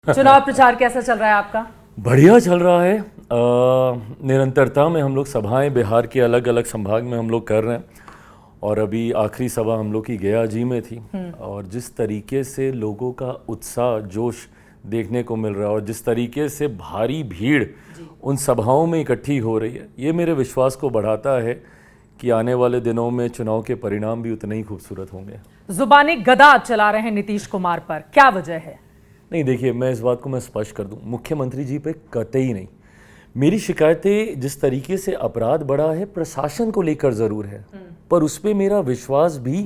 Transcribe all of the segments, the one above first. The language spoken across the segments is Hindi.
चुनाव प्रचार कैसा चल रहा है आपका? बढ़िया चल रहा है। निरंतरता में हम लोग सभाएं बिहार के अलग अलग संभाग में हम लोग कर रहे हैं और अभी आखिरी सभा हम लोग की गया जी में थी और जिस तरीके से लोगों का उत्साह जोश देखने को मिल रहा है और जिस तरीके से भारी भीड़ उन सभाओं में इकट्ठी हो रही है, ये मेरे विश्वास को बढ़ाता है कि आने वाले दिनों में चुनाव के परिणाम भी उतने ही खूबसूरत होंगे। जुबानी गदा चला रहे हैं नीतीश कुमार पर, क्या वजह है? नहीं, देखिए, मैं इस बात को मैं स्पष्ट कर दूं, मुख्यमंत्री जी पे कतई नहीं। मेरी शिकायतें जिस तरीके से अपराध बढ़ा है प्रशासन को लेकर ज़रूर है, पर उस पर मेरा विश्वास भी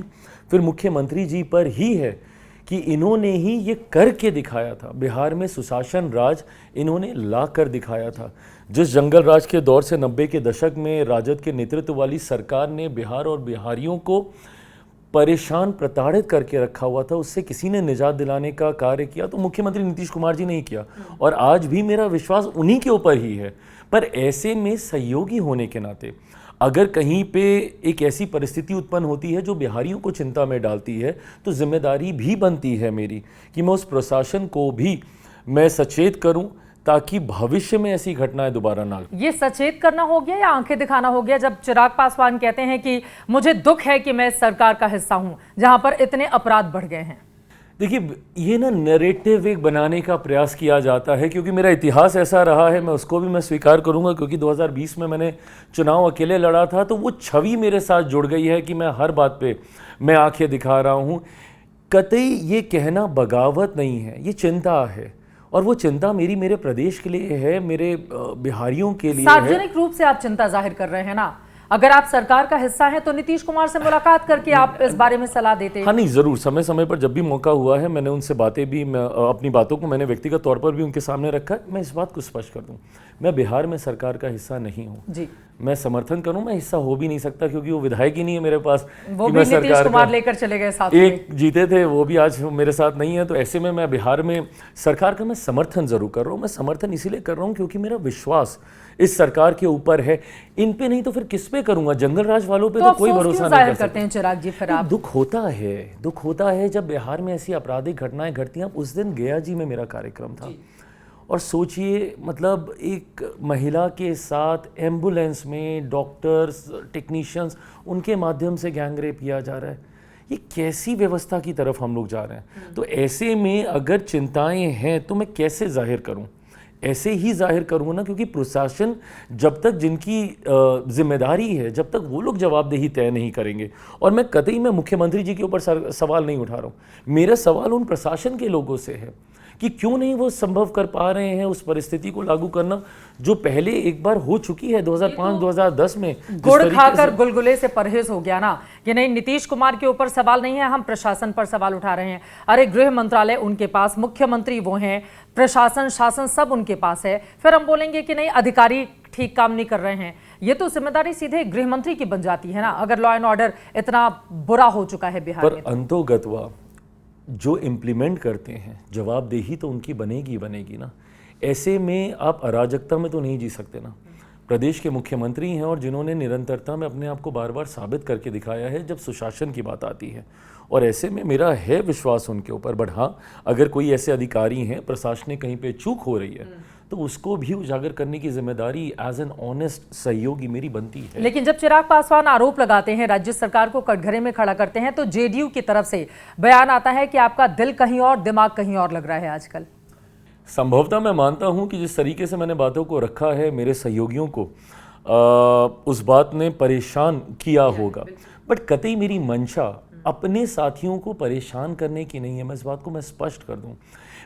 फिर मुख्यमंत्री जी पर ही है कि इन्होंने ही ये करके दिखाया था। बिहार में सुशासन राज इन्होंने ला कर दिखाया था। जिस जंगल राज के दौर से 90 के दशक में राजद के नेतृत्व वाली सरकार ने बिहार और बिहारियों को परेशान प्रताड़ित करके रखा हुआ था, उससे किसी ने निजात दिलाने का कार्य किया तो मुख्यमंत्री नीतीश कुमार जी ने ही किया और आज भी मेरा विश्वास उन्हीं के ऊपर ही है। पर ऐसे में सहयोगी होने के नाते अगर कहीं पे एक ऐसी परिस्थिति उत्पन्न होती है जो बिहारियों को चिंता में डालती है तो जिम्मेदारी भी बनती है मेरी कि मैं उस प्रशासन को भी मैं सचेत करूं ताकि भविष्य में ऐसी घटनाएं दोबारा ना हो। ये सचेत करना हो गया या आंखें दिखाना हो गया जब चिराग पासवान कहते हैं कि मुझे दुख है कि मैं सरकार का हिस्सा हूं जहां पर इतने अपराध बढ़ गए हैं? देखिए, ये ना नैरेटिव एक बनाने का प्रयास किया जाता है क्योंकि मेरा इतिहास ऐसा रहा है, मैं उसको भी मैं स्वीकार करूंगा क्योंकि 2020 में मैंने चुनाव अकेले लड़ा था तो वो छवि मेरे साथ जुड़ गई है कि मैं हर बात पे मैं आंखें दिखा रहा हूं। कतई ये कहना बगावत नहीं है, ये चिंता है और वो चिंता मेरे प्रदेश के लिए है, मेरे बिहारियों के लिए है। सार्वजनिक रूप से आप चिंता जाहिर कर रहे हैं ना, अगर आप सरकार का हिस्सा हैं तो नीतीश कुमार से मुलाकात करके आप इस बारे में सलाह देते। हाँ, नहीं, जरूर समय समय पर जब भी मौका हुआ है मैंने उनसे बातें भी, अपनी बातों को मैंने व्यक्तिगत तौर पर भी उनके सामने रखा है। मैं इस बात को स्पष्ट कर दूं, मैं बिहार में सरकार का हिस्सा नहीं हूँ जी। मैं समर्थन करूं, मैं हिस्सा हो भी नहीं सकता क्योंकि वो विधायक ही नहीं है मेरे पास। वो भी नीतीश कुमार लेकर चले गए साथ में। एक जीते थे, वो भी आज मेरे साथ नहीं है। तो ऐसे में मैं बिहार में सरकार का मैं समर्थन जरूर कर रहा हूँ। मैं समर्थन इसीलिए कर रहा हूँ क्योंकि मेरा विश्वास इस सरकार के ऊपर है। इन पे नहीं तो फिर किस पे करूंगा? जंगल राज वालों पे तो कोई भरोसा नहीं कर सकते हैं। चिराग जी, फिर आप दुख होता है जब बिहार में ऐसी आपराधिक घटनाएं घटती हैं। उस दिन गया जी में मेरा कार्यक्रम था और सोचिए, मतलब एक महिला के साथ एम्बुलेंस में डॉक्टर्स, टेक्नीशियंस, उनके माध्यम से गैंगरेप किया जा रहा है। ये कैसी व्यवस्था की तरफ हम लोग जा रहे हैं? तो ऐसे में अगर चिंताएं हैं तो मैं कैसे जाहिर करूं? ऐसे ही जाहिर करूंगा ना, क्योंकि प्रशासन जब तक जिनकी जिम्मेदारी है, जब तक वो लोग जवाबदेही तय नहीं करेंगे। और मैं कतई मैं मुख्यमंत्री जी के ऊपर सवाल नहीं उठा रहा हूं, मेरा सवाल उन प्रशासन के लोगों से है कि क्यों नहीं वो संभव कर पा रहे हैं उस परिस्थिति को लागू करना जो पहले एक बार हो चुकी है 2005-2010 में। गुड़ खाकर गुलगुले से परहेज हो गया ना कि नहीं, नीतीश कुमार के ऊपर सवाल नहीं है, हम प्रशासन पर सवाल उठा रहे हैं। अरे गृह मंत्रालय उनके पास, मुख्यमंत्री वो हैं, प्रशासन शासन सब उनके पास है, फिर हम बोलेंगे कि नहीं अधिकारी ठीक काम नहीं कर रहे हैं। ये तो जिम्मेदारी सीधे गृह मंत्री की बन जाती है ना, अगर लॉ एंड ऑर्डर इतना बुरा हो चुका है बिहार में। अंतोगत्वा जो इम्प्लीमेंट करते हैं जवाबदेही तो उनकी बनेगी ना। ऐसे में आप अराजकता में तो नहीं जी सकते ना। प्रदेश के मुख्यमंत्री हैं और जिन्होंने निरंतरता में अपने आप को बार बार साबित करके दिखाया है जब सुशासन की बात आती है, और ऐसे में मेरा है विश्वास उनके ऊपर। बट हाँ, अगर कोई ऐसे अधिकारी हैं, प्रशासनिक कहीं पे चूक हो रही है तो उसको भी उजागर करने की जिम्मेदारी एज एन ऑनेस्ट सहयोगी मेरी बनती है। लेकिन जब चिराग पासवान आरोप लगाते हैं, राज्य सरकार को कटघरे में खड़ा करते हैं, तो जेडीयू की तरफ से बयान आता है कि आपका दिल कहीं और दिमाग कहीं और लग रहा है आजकल। संभवतः मैं मानता हूं कि जिस तरीके से मैंने बातों को रखा है, मेरे सहयोगियों को उस बात ने परेशान किया होगा, बट कतई मेरी मंशा अपने साथियों को परेशान करने की नहीं है। मैं इस बात को मैं स्पष्ट कर दूं,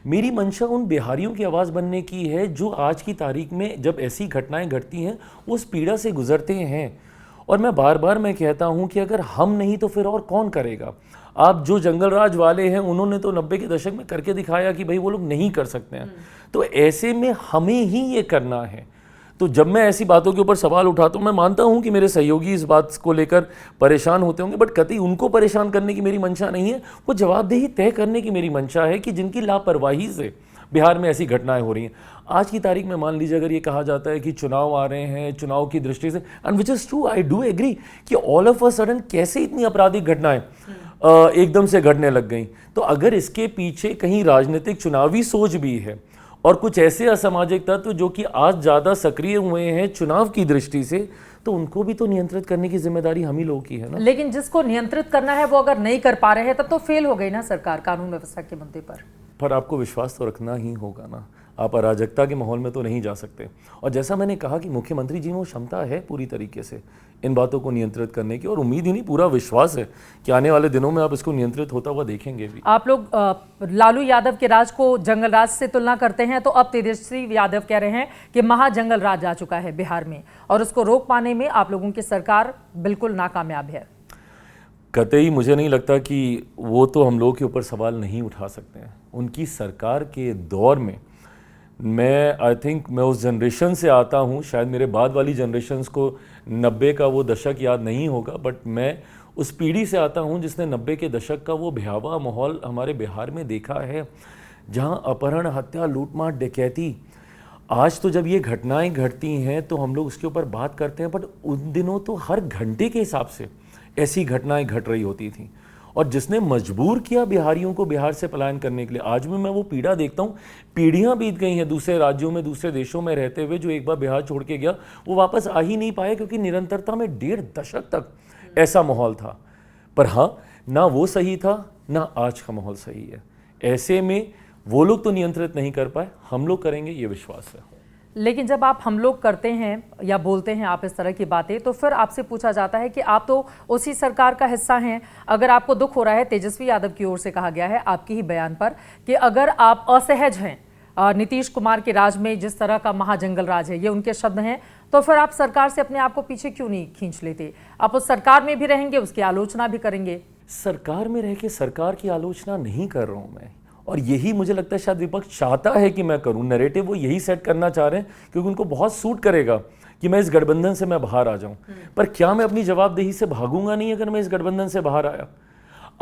मेरी मंशा उन बिहारियों की आवाज़ बनने की है जो आज की तारीख में जब ऐसी घटनाएं घटती हैं उस पीड़ा से गुजरते हैं। और मैं बार बार मैं कहता हूं कि अगर हम नहीं तो फिर और कौन करेगा? आप जो जंगल राज वाले हैं उन्होंने तो 90 के दशक में करके दिखाया कि भाई वो लोग नहीं कर सकते हैं। तो ऐसे में हमें ही ये करना है। तो जब मैं ऐसी बातों के ऊपर सवाल उठाता हूं, मैं मानता हूं कि मेरे सहयोगी इस बात को लेकर परेशान होते होंगे, बट कतई उनको परेशान करने की मेरी मंशा नहीं है। वो जवाबदेही तय करने की मेरी मंशा है कि जिनकी लापरवाही से बिहार में ऐसी घटनाएं हो रही हैं। आज की तारीख में मान लीजिए अगर ये कहा जाता है कि चुनाव आ रहे हैं, चुनाव की दृष्टि से, and which is true, I do agree कि ऑल ऑफ अ सडन कैसे इतनी आपराधिक घटनाएं एकदम से घटने लग गई। तो अगर इसके पीछे कहीं राजनीतिक चुनावी सोच भी है और कुछ ऐसे असामाजिक तत्व जो कि आज ज़्यादा सक्रिय हुए हैं चुनाव की दृष्टि से, तो उनको भी तो नियंत्रित करने की जिम्मेदारी हम ही लोगों की है ना। लेकिन जिसको नियंत्रित करना है वो अगर नहीं कर पा रहे हैं तब तो फेल हो गई ना सरकार कानून व्यवस्था के मुद्दे पर आपको विश्वास तो रखना ही होगा ना, आप अराजकता के माहौल में तो नहीं जा सकते। और जैसा मैंने कहा कि मुख्यमंत्री जी में वो क्षमता है पूरी तरीके से इन बातों को नियंत्रित करने की, और उम्मीद ही नहीं पूरा विश्वास है कि आने वाले दिनों में आप इसको नियंत्रित होता हुआ देखेंगे भी। आप लोग लालू यादव के राज को जंगल राज से तुलना करते हैं, तो अब तेजस्वी यादव कह रहे हैं कि महाजंगल राज आ चुका है बिहार में और उसको रोक पाने में आप लोगों की सरकार बिल्कुल नाकामयाब है। कतई मुझे नहीं लगता कि वो तो हम लोगों के ऊपर सवाल नहीं उठा सकते हैं। उनकी सरकार के दौर में आई थिंक मैं उस जनरेशन से आता हूँ, शायद मेरे बाद वाली जनरेशन्स को 90 का वो दशक याद नहीं होगा, बट मैं उस पीढ़ी से आता हूँ जिसने 90 के दशक का वो भयावह माहौल हमारे बिहार में देखा है, जहाँ अपहरण, हत्या, लूटमार, डकैती। आज तो जब ये घटनाएं घटती हैं तो हम लोग उसके ऊपर बात करते हैं, बट उन दिनों तो हर घंटे के हिसाब से ऐसी घटनाएं घट रही होती थी, और जिसने मजबूर किया बिहारियों को बिहार से पलायन करने के लिए। आज भी मैं वो पीड़ा देखता हूँ, पीढ़ियाँ बीत गई हैं दूसरे राज्यों में, दूसरे देशों में रहते हुए, जो एक बार बिहार छोड़ के गया वो वापस आ ही नहीं पाया, क्योंकि निरंतरता में 1.5 दशक तक ऐसा माहौल था। पर हाँ, ना वो सही था ना आज का माहौल सही है। ऐसे में वो लोग तो नियंत्रित नहीं कर पाए, हम लोग करेंगे, ये विश्वास है। लेकिन जब आप हम लोग करते हैं या बोलते हैं आप इस तरह की बातें, तो फिर आपसे पूछा जाता है कि आप तो उसी सरकार का हिस्सा हैं। अगर आपको दुख हो रहा है, तेजस्वी यादव की ओर से कहा गया है आपकी ही बयान पर कि अगर आप असहज हैं नीतीश कुमार के राज में, जिस तरह का महाजंगल राज है, ये उनके शब्द हैं, तो फिर आप सरकार से अपने आप को पीछे क्यों नहीं खींच लेते? आप उस सरकार में भी रहेंगे, उसकी आलोचना भी करेंगे। सरकार में रह के सरकार की आलोचना नहीं कर रहा हूं मैं, और यही मुझे लगता है शायद विपक्ष चाहता है कि मैं करूं। नैरेटिव वो यही सेट करना चाह रहे हैं क्योंकि उनको बहुत सूट करेगा कि मैं इस गठबंधन से मैं बाहर आ जाऊं। पर क्या मैं अपनी जवाबदेही से भागूंगा नहीं अगर मैं इस गठबंधन से बाहर आया?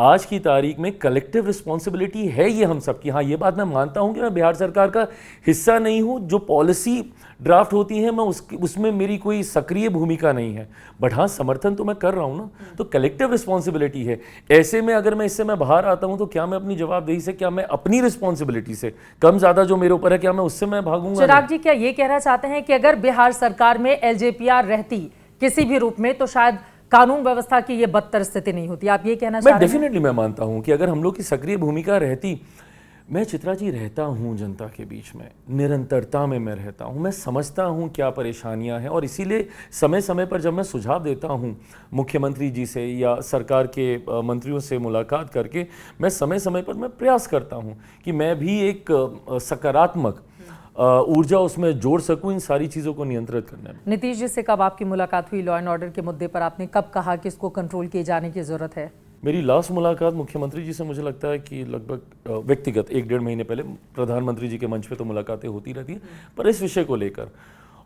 आज की तारीख में कलेक्टिव रिस्पॉन्सिबिलिटी है ये हम सबकी। हाँ, ये बात मैं मानता हूं कि मैं बिहार सरकार का हिस्सा नहीं हूं, जो पॉलिसी ड्राफ्ट होती है मैं उसमें मेरी कोई सक्रिय भूमिका नहीं है, बट हाँ, समर्थन तो मैं कर रहा हूं ना। तो कलेक्टिव रिस्पॉन्सिबिलिटी है। ऐसे में अगर मैं इससे मैं बाहर आता हूं तो क्या मैं अपनी जवाबदेही से, क्या मैं अपनी रिस्पॉन्सिबिलिटी से, कम ज्यादा जो मेरे ऊपर है, क्या मैं उससे मैं भागूंगा? चिराग जी, क्या ये कहना चाहते हैं कि अगर बिहार सरकार में एलजेपीआर रहती किसी भी रूप में, तो शायद कानून व्यवस्था की ये बदतर स्थिति नहीं होती? आप ये कहना चाह रहे हैं? डेफिनेटली मैं मानता हूं कि अगर हम लोग की सक्रिय भूमिका रहती। मैं चित्रा जी रहता हूं जनता के बीच में, निरंतरता में मैं रहता हूं, मैं समझता हूं क्या परेशानियां हैं, और इसीलिए समय समय पर जब मैं सुझाव देता हूं मुख्यमंत्री जी से या सरकार के मंत्रियों से मुलाकात करके, मैं समय समय पर मैं प्रयास करता हूं कि मैं भी एक सकारात्मक ऊर्जा उसमें जोड़ सकूं इन सारी चीज़ों को नियंत्रित करने में। नीतीश जी से कब आपकी मुलाकात हुई? लॉ एंड ऑर्डर के मुद्दे पर आपने कब कहा कि इसको कंट्रोल किए जाने की जरूरत है? मेरी लास्ट मुलाकात मुख्यमंत्री जी से मुझे लगता है कि लगभग व्यक्तिगत 1-1.5 महीने पहले। प्रधानमंत्री जी के मंच पे तो मुलाकातें होती रहती हैं, पर इस विषय को लेकर,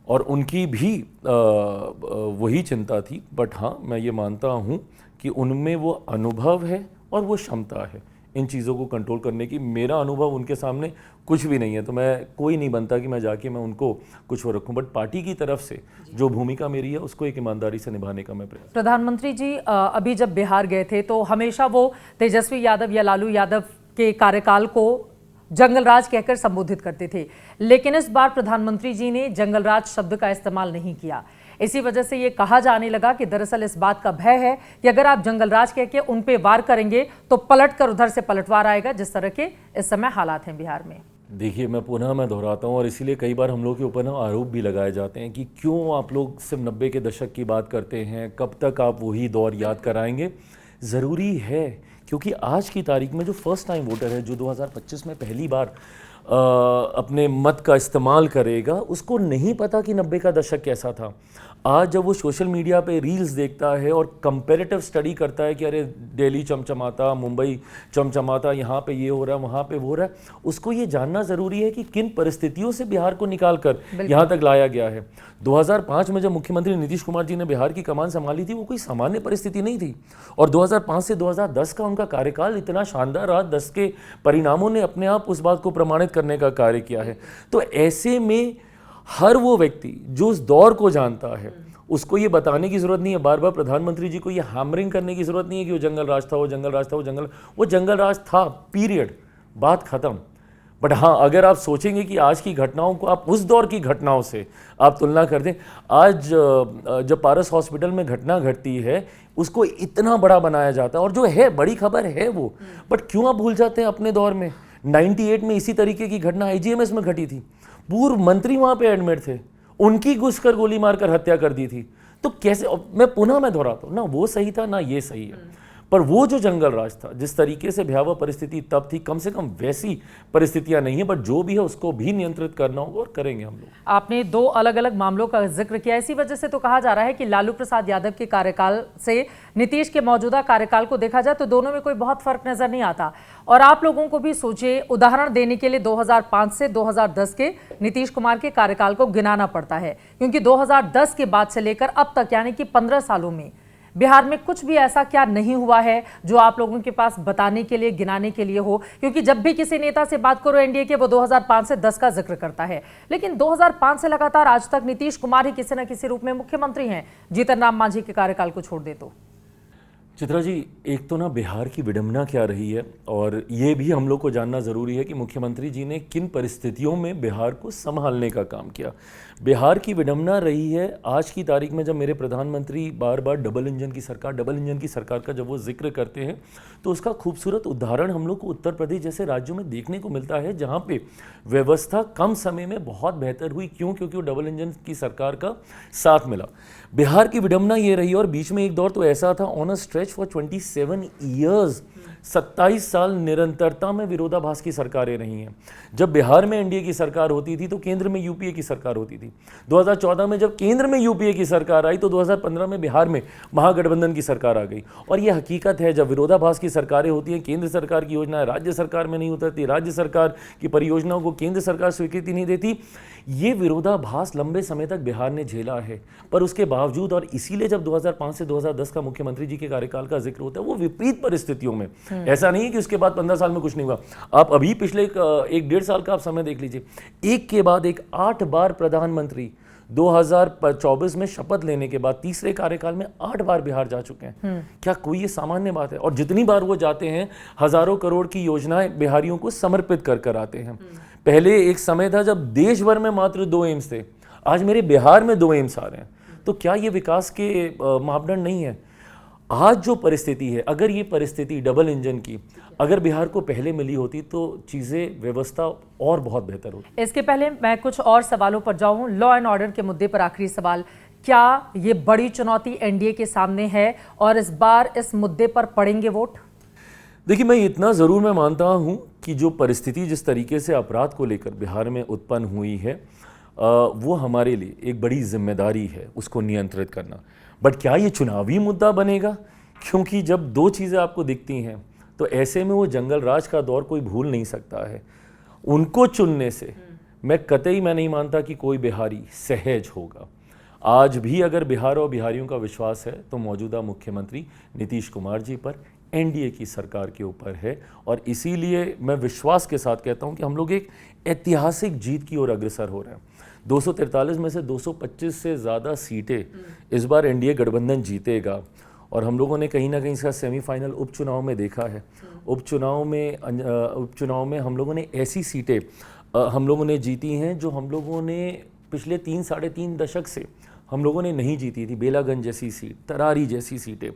और उनकी भी वही चिंता थी। बट हाँ, मैं ये मानता हूँ कि उनमें वो अनुभव है और वो क्षमता है इन चीज़ों को कंट्रोल करने की। मेरा अनुभव उनके सामने कुछ भी नहीं है, तो मैं कोई नहीं बनता कि मैं जाके मैं उनको कुछ वो रखूं। बट पार्टी की तरफ से जो भूमिका मेरी है उसको एक ईमानदारी से निभाने का मैं प्रयास। प्रधानमंत्री जी अभी जब बिहार गए थे तो हमेशा वो तेजस्वी यादव या लालू यादव के कार्यकाल को जंगल राज कहकर संबोधित करते थे, लेकिन इस बार प्रधानमंत्री जी ने जंगल राज शब्द का इस्तेमाल नहीं किया। इसी वजह से ये कहा जाने लगा कि दरअसल इस बात का भय है कि अगर आप जंगल राज कह के उन पे वार करेंगे तो पलट कर उधर से पलटवार आएगा, जिस तरह के इस समय हालात हैं बिहार में। देखिए, मैं दोहराता हूँ, और इसीलिए कई बार हम लोग के ऊपर ना आरोप भी लगाए जाते हैं कि क्यों आप लोग सिर्फ 90 के दशक की बात करते हैं, कब तक आप वही दौर याद कराएंगे। ज़रूरी है, क्योंकि आज की तारीख में जो फर्स्ट टाइम वोटर है, जो 2025 में पहली बार अपने मत का इस्तेमाल करेगा, उसको नहीं पता कि 90 का दशक कैसा था। आज जब वो सोशल मीडिया पे रील्स देखता है और कंपैरेटिव स्टडी करता है कि अरे दिल्ली चमचमाता, मुंबई चमचमाता, यहाँ पे ये हो रहा है, वहाँ पे वो हो रहा है, उसको ये जानना ज़रूरी है कि किन परिस्थितियों से बिहार को निकाल कर यहाँ तक लाया गया है। 2005 में जब मुख्यमंत्री नीतीश कुमार जी ने बिहार की कमान संभाली थी, वो कोई सामान्य परिस्थिति नहीं थी, और 2005 से 2010 का उनका कार्यकाल इतना शानदार रहा। 10 के परिणामों ने अपने आप उस बात को प्रमाणित करने का कार्य किया है। तो ऐसे में हर वो व्यक्ति जो उस दौर को जानता है, उसको ये बताने की ज़रूरत नहीं है, बार बार प्रधानमंत्री जी को ये हैमरिंग करने की ज़रूरत नहीं है कि वो जंगल राज था, वो जंगल राज था, वो जंगल राज था, पीरियड, बात ख़त्म। बट हाँ, अगर आप सोचेंगे कि आज की घटनाओं को आप उस दौर की घटनाओं से आप तुलना कर दें, आज जब पारस हॉस्पिटल में घटना घटती है उसको इतना बड़ा बनाया जाता है, और जो है बड़ी खबर है वो, बट क्यों आप भूल जाते हैं अपने दौर में 98 में इसी तरीके की घटना IGMS में घटी थी, पूर्व मंत्री वहाँ पे एडमिट थे, उनकी घुसकर गोली मारकर हत्या कर दी थी। तो कैसे, मैं दोहराता हूँ ना, वो सही था ना ये सही है, पर वो जो जंगल राज था, जिस तरीके से भयावह परिस्थिति तब थी, कम से कम वैसी परिस्थितियां नहीं है, बट जो भी है उसको भी नियंत्रित करना होगा और करेंगे हम लोग। आपने दो अलग अलग मामलों का जिक्र किया, इसी वजह से तो कहा जा रहा है कि लालू प्रसाद यादव के कार्यकाल से नीतीश के मौजूदा कार्यकाल को देखा जाए तो दोनों में कोई बहुत फर्क नजर नहीं आता। और आप लोगों को भी सोचिए, उदाहरण देने के लिए 2005 से 2010 के नीतीश कुमार के कार्यकाल को गिनाना पड़ता है, क्योंकि 2010 के बाद से लेकर अब तक यानी कि 15 सालों में बिहार में कुछ भी ऐसा क्या नहीं हुआ है जो आप लोगों के पास बताने के लिए, गिनाने के लिए हो? क्योंकि जब भी किसी नेता से बात करो एनडीए के, वो 2005 से 10 का जिक्र करता है, लेकिन 2005 से लगातार आज तक नीतीश कुमार ही किसी न किसी रूप में मुख्यमंत्री हैं, जीतन राम मांझी के कार्यकाल को छोड़ दे तो। चित्रा जी, एक तो ना बिहार की विडंबना क्या रही है, और ये भी हम लोग को जानना ज़रूरी है कि मुख्यमंत्री जी ने किन परिस्थितियों में बिहार को संभालने का काम किया। बिहार की विडंबना रही है आज की तारीख में, जब मेरे प्रधानमंत्री बार बार डबल इंजन की सरकार का जब वो जिक्र करते हैं, तो उसका खूबसूरत उदाहरण हम लोग को उत्तर प्रदेश जैसे राज्यों में देखने को मिलता है, जहाँ पे व्यवस्था कम समय में बहुत बेहतर हुई। क्यों? क्योंकि वो डबल इंजन की सरकार का साथ मिला। बिहार की विडंबना ये रही, और बीच में एक दौर तो ऐसा था, on a stretch for 27 years, 27 साल निरंतरता में विरोधाभास की सरकारें रही हैं। जब बिहार में एनडीए की सरकार होती थी तो केंद्र में यूपीए की सरकार होती थी। 2014 में जब केंद्र में यूपीए की सरकार आई तो 2015 में बिहार में महागठबंधन की सरकार आ गई। और यह हकीकत है, जब विरोधाभास की सरकारें होती हैं, केंद्र सरकार की योजनाएं राज्य सरकार में नहीं उतरती, राज्य सरकार की परियोजनाओं को केंद्र सरकार स्वीकृति नहीं देती, ये विरोधाभास लंबे समय तक बिहार ने झेला है। पर उसके बावजूद, और इसीलिए जब 2005 से 2010 का मुख्यमंत्री जी के कार्यकाल का जिक्र होता है, वो विपरीत परिस्थितियों में, ऐसा नहीं है कि उसके बाद 15 साल में कुछ नहीं हुआ। आप अभी पिछले एक डेढ़ साल का आप समय देख लीजिए, एक के बाद एक 8 बार प्रधानमंत्री 2024 में शपथ लेने के बाद तीसरे कार्यकाल में 8 बार बिहार जा चुके हैं। क्या कोई ये सामान्य बात है? और जितनी बार वो जाते हैं, हजारों करोड़ की योजनाएं बिहारियों को समर्पित कर कर आते हैं। पहले एक समय था जब देश भर में मात्र 2 एम्स थे, आज मेरे बिहार में 2 एम्स आ रहे हैं। तो क्या ये विकास के मापदंड नहीं है? आज जो परिस्थिति है, अगर ये परिस्थिति डबल इंजन की अगर बिहार को पहले मिली होती तो चीज़ें, व्यवस्था और बहुत बेहतर होती। इसके पहले मैं कुछ और सवालों पर जाऊं, लॉ एंड ऑर्डर के मुद्दे पर आखिरी सवाल, क्या ये बड़ी चुनौती एनडीए के सामने है और इस बार इस मुद्दे पर पड़ेंगे वोट? देखिए, मैं इतना ज़रूर मैं मानता हूँ कि जो परिस्थिति जिस तरीके से अपराध को लेकर बिहार में उत्पन्न हुई है, वो हमारे लिए एक बड़ी जिम्मेदारी है उसको नियंत्रित करना। बट क्या ये चुनावी मुद्दा बनेगा? क्योंकि जब 2 चीज़ें आपको दिखती हैं तो ऐसे में वो जंगल राज का दौर कोई भूल नहीं सकता है। उनको चुनने से मैं नहीं मानता कि कोई बिहारी सहज होगा। आज भी अगर बिहार और बिहारियों का विश्वास है तो मौजूदा मुख्यमंत्री नीतीश कुमार जी पर, एनडीए की सरकार के ऊपर है। और इसीलिए मैं विश्वास के साथ कहता हूं कि हम लोग एक ऐतिहासिक जीत की ओर अग्रसर हो रहे हैं। 243 में से 225 से ज़्यादा सीटें इस बार एनडीए गठबंधन जीतेगा। और हम लोगों ने कहीं ना कहीं इसका सेमीफाइनल उपचुनाव में देखा है। उपचुनाव में हम लोगों ने ऐसी सीटें हम लोगों ने जीती हैं जो हम लोगों ने पिछले 3-3.5 दशक से हम लोगों ने नहीं जीती थी। बेलागंज जैसी सीट, तरारी जैसी सीटें।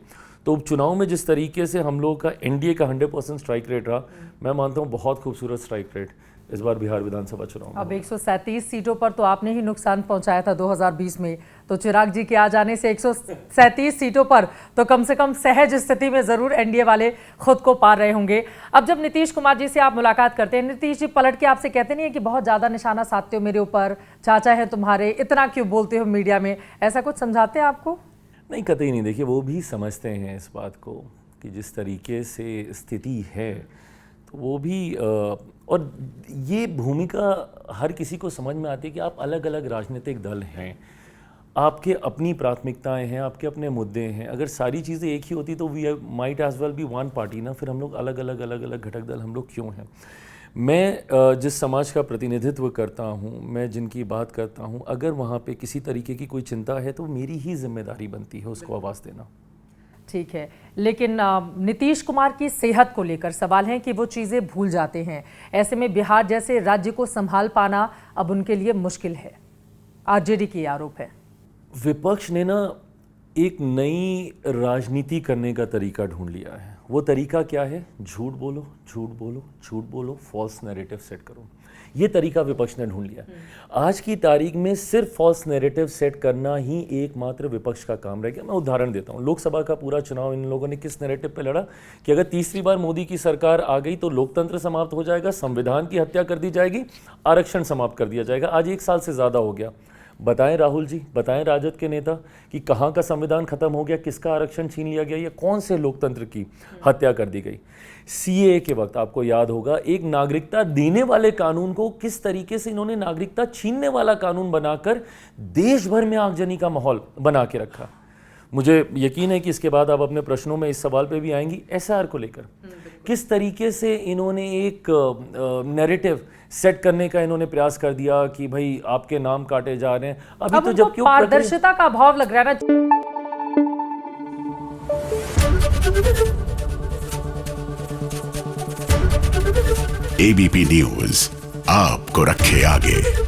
तो उपचुनाव में जिस तरीके से हम लोगों का एनडीए का 100% स्ट्राइक रेट रहा, मैं मानता हूँ बहुत खूबसूरत स्ट्राइक रेट इस बार बिहार विधानसभा चुनाव में। अब 137 सीटों पर तो आपने ही नुकसान पहुंचाया था 2020 में, तो चिराग जी के आ जाने से 137 सीटों पर तो कम से कम सहज स्थिति में जरूर एनडीए वाले खुद को पा रहे होंगे। अब जब नीतीश कुमार जी से आप मुलाकात करते हैं, नीतीश जी पलट के आपसे कहते नहीं है कि बहुत ज्यादा निशाना साधते हो मेरे ऊपर, चाचा है तुम्हारे, इतना क्यों बोलते हो मीडिया में, ऐसा कुछ समझाते हैं आपको? नहीं, कतई नहीं। देखिए, वो भी समझते हैं इस बात को कि जिस तरीके से स्थिति है, तो वो भी और ये भूमिका हर किसी को समझ में आती है कि आप अलग अलग राजनीतिक दल हैं, आपके अपनी प्राथमिकताएं हैं, आपके अपने मुद्दे हैं। अगर सारी चीज़ें एक ही होती तो we might as well be one party ना, फिर हम लोग अलग अलग घटक दल हम लोग क्यों हैं। मैं जिस समाज का प्रतिनिधित्व करता हूँ, मैं जिनकी बात करता हूँ, अगर वहाँ पे किसी तरीके की कोई चिंता है तो मेरी ही जिम्मेदारी बनती है उसको आवाज़ देना। ठीक है, लेकिन नीतीश कुमार की सेहत को लेकर सवाल है कि वो चीज़ें भूल जाते हैं। ऐसे में बिहार जैसे राज्य को संभाल पाना अब उनके लिए मुश्किल है। आरजेडी की आरोप है। विपक्ष ने ना एक नई राजनीति करने का तरीका ढूंढ लिया है। वो तरीका क्या है? झूठ बोलो, झूठ बोलो, झूठ बोलो, फॉल्स नैरेटिव सेट करो। ये तरीका विपक्ष ने ढूंढ लिया। आज की तारीख में सिर्फ फॉल्स नैरेटिव सेट करना ही एकमात्र विपक्ष का काम रह गया। मैं उदाहरण देता हूँ, लोकसभा का पूरा चुनाव इन लोगों ने किस नैरेटिव पे लड़ा कि अगर तीसरी बार मोदी की सरकार आ गई तो लोकतंत्र समाप्त हो जाएगा, संविधान की हत्या कर दी जाएगी, आरक्षण समाप्त कर दिया जाएगा। आज 1 साल से ज़्यादा हो गया। बताएं राहुल जी, बताएं राजद के नेता कि कहाँ का संविधान खत्म हो गया, किसका आरक्षण छीन लिया गया या कौन से लोकतंत्र की हत्या कर दी गई। सीएए के वक्त आपको याद होगा, एक नागरिकता देने वाले कानून को किस तरीके से इन्होंने नागरिकता छीनने वाला कानून बनाकर देश भर में आगजनी का माहौल बना के रखा। मुझे यकीन है कि इसके बाद आप अपने प्रश्नों में इस सवाल पे भी आएंगी। एसआर को लेकर किस तरीके से इन्होंने एक नैरेटिव सेट करने का इन्होंने प्रयास कर दिया कि भाई आपके नाम काटे जा रहे हैं। अभी तो जब क्यों पारदर्शिता का अभाव लग रहा है ना। एबीपी न्यूज आपको रखे आगे।